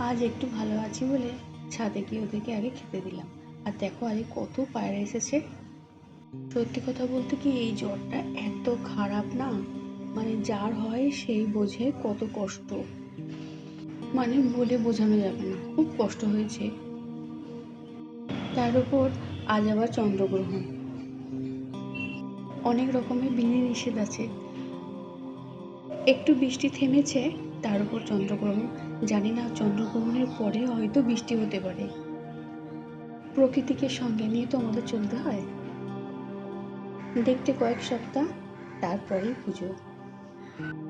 আজ একটু ভালো আছি বলে ছাদে গিয়ে ওদেরকে আগে খেতে দিলাম। আর দেখো আজ কত পায়রা এসেছে। সত্যি কথা বলতে কি এই জ্বরটা এত খারাপ না, মানে যার হয় সেই বোঝে কত কষ্ট, মানে বলে বোঝানো যাবে না, খুব কষ্ট হয়েছে। তার উপর আজ আবার চন্দ্রগ্রহণ, অনেক রকমের বিধি নিষেধ আছে। একটু বৃষ্টি থেমেছে, তার উপর চন্দ্রগ্রহণ। জানি না চন্দ্রগ্রহণের পরে হয়তো বৃষ্টি হতে পারে। প্রকৃতিকে সঙ্গে নিয়ে তো আমাদের চলতে হয়। দেখতে কয়েক সপ্তাহ, তারপরেই পুজো।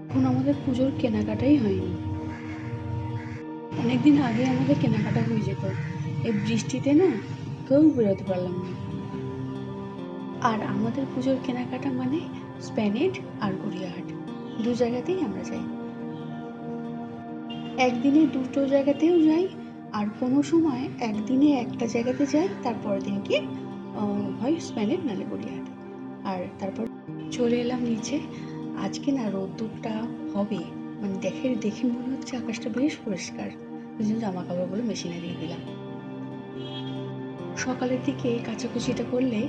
এখন আমাদের পুজোর কেনাকাটাই হয়নি। অনেকদিন আগে আমাদের কেনাকাটা হয়ে যেত, এই বৃষ্টিতে না কেউ বেরোতে পারলাম না। আর আমাদের পুজোর কেনাকাটা মানে স্প্ল্যানেড আর গড়িয়াহাট, দু জায়গাতেই আমরা যাই। একদিনে দুটো জায়গাতেও যাই, আর কোনো সময় একদিনে একটা জায়গাতে যাই, তারপরের দিন কি হয় স্প্ল্যানেড নালে গড়িয়াহাট। আর তারপর চলে এলাম নিচে। আজকে না রোদ্দুরটা হবে, মানে দেখে মনে হচ্ছে আকাশটা বেশ পরিষ্কার। ওই জন্য জামা কাপড়গুলো মেশিনে দিয়ে দিলাম। সকালের দিকে কাচাকুচিটা করলে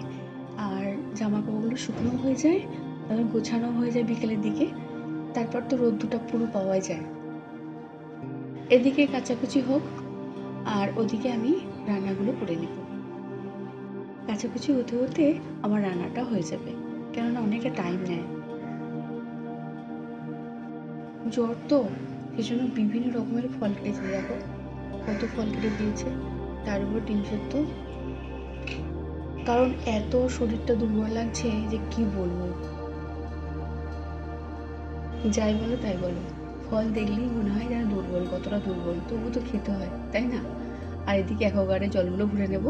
আর জামা কাপড়গুলো শুকনো হয়ে যায়, তারপর গোছানো হয়ে যায় বিকেলের দিকে। তারপর তো রোদ্দুরটা পুরো পাওয়া যায়। এদিকে কাচাকুচি হোক আর ওদিকে আমি রান্নাগুলো করে নেব। কাচাকুচি হতে হতে আমার রান্নাটা হয়ে যাবে, কেননা অনেকটা টাইম নেয়। জ্বর তো, সেজন্য বিভিন্ন রকমের ফল কেটেছে। দেখো কত ফল কেটে দিয়েছে, তার উপর ডিম সেদ্ধ। কারণ এত শরীরটা দুর্বল লাগছে যে কি বলবো। যাই বলো তাই বলো, ফল দেখলেই মনে হয় যেন দুর্বল, কতটা দুর্বল, তবু তো খেতে হয়, তাই না? আর এদিকে অ্যাকোয়াগার্ডে জলগুলো ভরে নেব।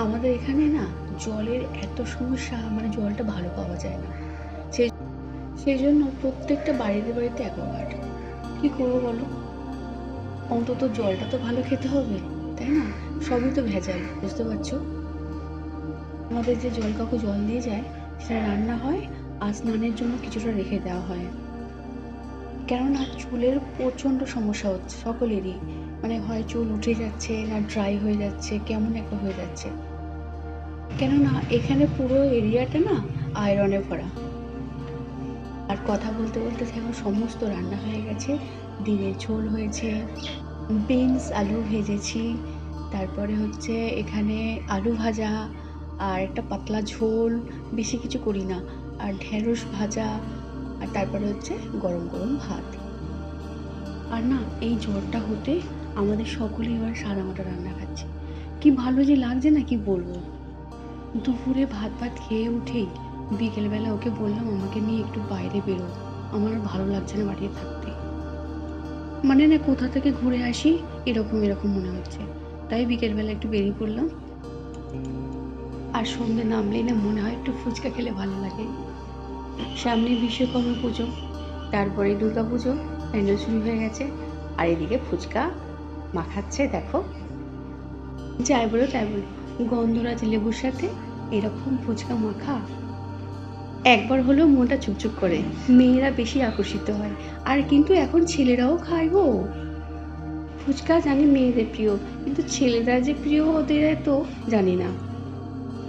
আমাদের এখানে না জলের এত সমস্যা, মানে জলটা ভালো পাওয়া যায় না। সেই জন্য প্রত্যেকটা বাড়িতে বাড়িতে অ্যাকোয়াগার্ড। কি করবো বলো, অন্তত জলটা তো ভালো খেতে হবে, তাই না? সবই তো ভেজাল, বুঝতে পারছো। আমাদের যে জল কাকু জল দিয়ে যায়, সেটা রান্না হয় আর স্নানের জন্য কিছুটা রেখে দেওয়া হয়। কেননা চুলের প্রচণ্ড সমস্যা হচ্ছে সকলেরই, মানে হয় চুল উঠে যাচ্ছে না ড্রাই হয়ে যাচ্ছে, কেমন একটা হয়ে যাচ্ছে। কেননা এখানে পুরো এরিয়াটা না আয়রনে ভরা। আর কথা বলতে বলতে দেখো সমস্ত রান্না হয়ে গেছে। ডিমের ঝোল হয়েছে, বিনস আলু ভেজেছি, তারপরে হচ্ছে এখানে আলু ভাজা আর একটা পাতলা ঝোল, বেশি কিছু করি না, আর ঢেঁড়স ভাজা, আর তারপরে হচ্ছে গরম গরম ভাত। আর না এই জ্বরটা হতে আমাদের সকলেই এবার সাদামাটা রান্না খাচ্ছে। কি ভালো যে লাগছে না, কি বলবো। দুপুরে ভাত খেয়ে উঠেই বিকেলবেলা ওকে বললাম আমাকে নিয়ে একটু বাইরে বেরো, আমার আর ভালো লাগছে না বাড়িতে থাকতে। মানে না কোথা থেকে ঘুরে আসি এরকম এরকম মনে হচ্ছে। তাই বিকেলবেলা একটু বেরিয়ে পড়লাম। আর সন্ধ্যে নামলেই না মনে হয় একটু ফুচকা খেলে ভালো লাগে। সামনে বিশ্বকর্মা পুজো, তারপরে দুর্গা পুজো, প্যান্ডেল শুরু হয়ে গেছে। আর এদিকে ফুচকা মাখাচ্ছে দেখো। যাই বলো তাই বলো, গন্ধরাজ লেবুর সাথে এরকম ফুচকা মাখা একবার হলেও মনটা চুপচুপ করে। মেয়েরা বেশি আকর্ষিত হয়, আর কিন্তু এখন ছেলেরাও খায় গো ফুচকা। জানি মেয়েদের প্রিয়, কিন্তু ছেলেরা যে প্রিয় ওদের তো জানি না।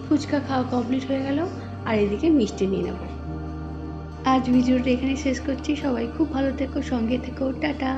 ফুচকা খাওয়া কমপ্লিট হয়ে গেল, আর এদিকে মিষ্টি নিয়ে নেব। আজ ভিডিওটা এখানে শেষ করছি। সবাই খুব ভালো থেকো, সঙ্গে থেকো, টাটা।